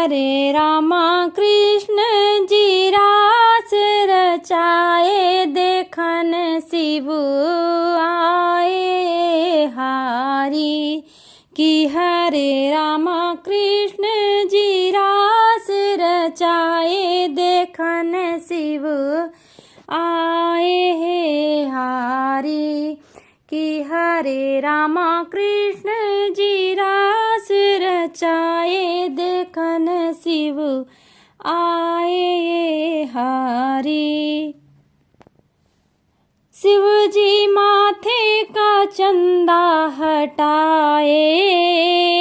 हरे रामा कृष्ण जी रास रचाए, देखन शिव आए हारी। कि हरे रामा कृष्ण जी रास रचाए, देखन शिव आए हारी। कि हरे रामा कृष्ण जी रास रचाए, देखन शिव आए हारी। शिव जी माथे का चंदा हटाए,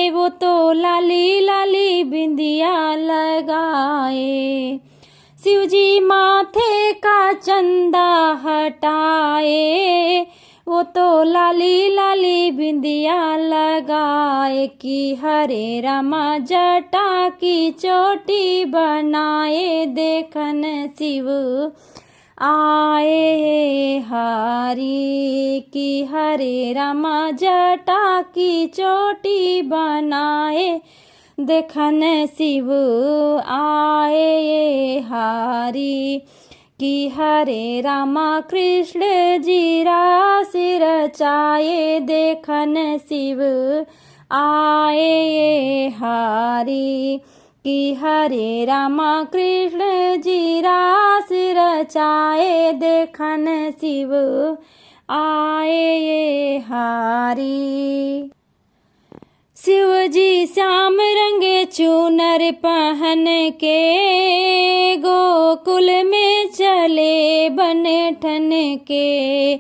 वो तो लाली लाली बिंदिया लगाए। शिव जी माथे का चंदा हटाए, वो तो लाली लाली बिंदिया लगाए। कि हरे रामा जटा की चोटी बनाए, देखन शिव आए हारी। कि हरे रामा जटा की चोटी बनाए, देखन शिव आए हारी। कि हरे रामा कृष्ण जी रास रचाए, देखन शिव आए हारी। कि हरे रामा कृष्ण जी रास रचाए, देखन शिव आए हारी। शिव जी श्याम रंग चूनर पहन के, गोकुल में चले बने ठन के।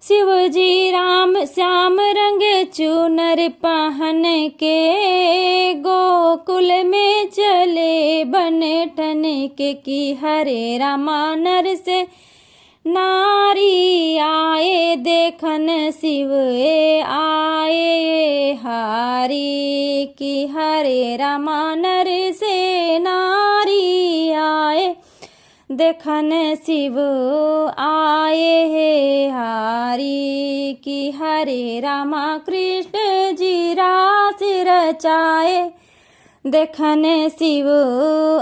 शिव जी राम श्याम रंग चूनर पहन के, गोकुल में चले बने ठन के। कि हरे रामा नर से नारी आए, देखन शिव आए हारी। कि हरे रामा नर से नारी आए, देखन शिव आए हारी। कि हरे रामा कृष्ण जी रास रचाए, देखन शिव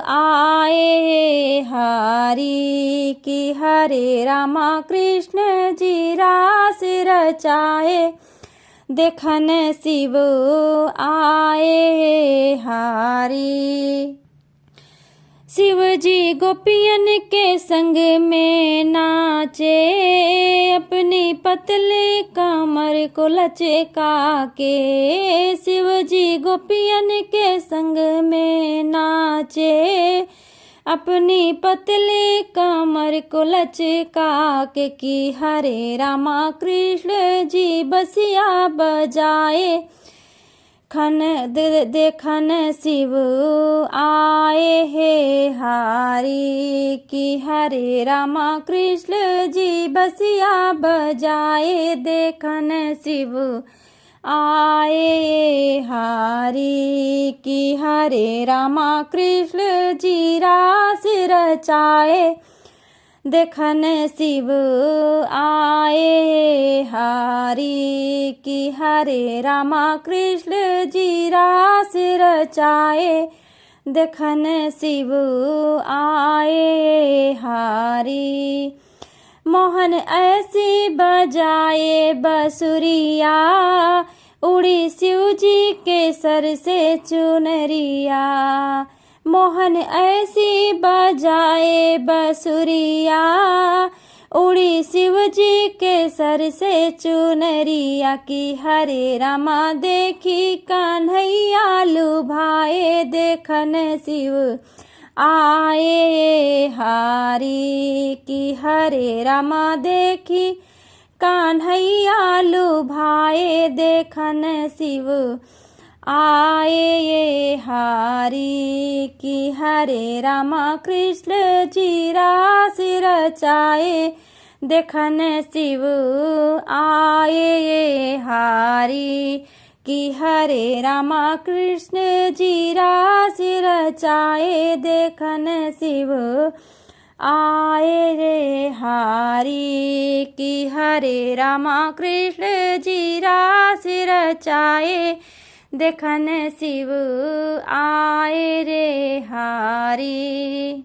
आए हारी। कि हरे रामा कृष्ण जी रास रचाए, देखन शिव आए हारी। शिव जी गोपियन के संग में नाचे, अपनी पतले कमर को लचका के। शिव जी गोपियन के संग में नाचे, अपनी पतले कमर को लचका के। कि हरे रामा कृष्ण जी बसिया बजाए, खन देखन शिव आए हारी। कि हरे रामा कृष्ण जी बसिया बजाए, देखन शिव आए हारी। कि हरे रामा कृष्ण जी रास रचाए, देखन शिव आए हारी। कि हरे रामा कृष्ण जी रास रचाए, देखन शिव आए हारी। मोहन ऐसी बजाए बसुरिया, उड़ी शिव जी के सर से चुनरिया। मोहन ऐसी बजाए बसुरिया, उड़ी शिव जी के सर से चुनरिया। कि हरे रामा देखी कन्हैया लुभाए, देखन शिव आए हारी। कि हरे रामा देखी कन्हैया लुभाए, देखन शिव आए हारी। कि हरे रामा कृष्ण जी रास रचाए, देखन शिव आए हारी। कि हरे रामा कृष्ण जी रास रचाए, देखन शिव आए रे हारी। कि हरे रामा कृष्ण जी रास रचाए, देखन शिव आए रे हारी।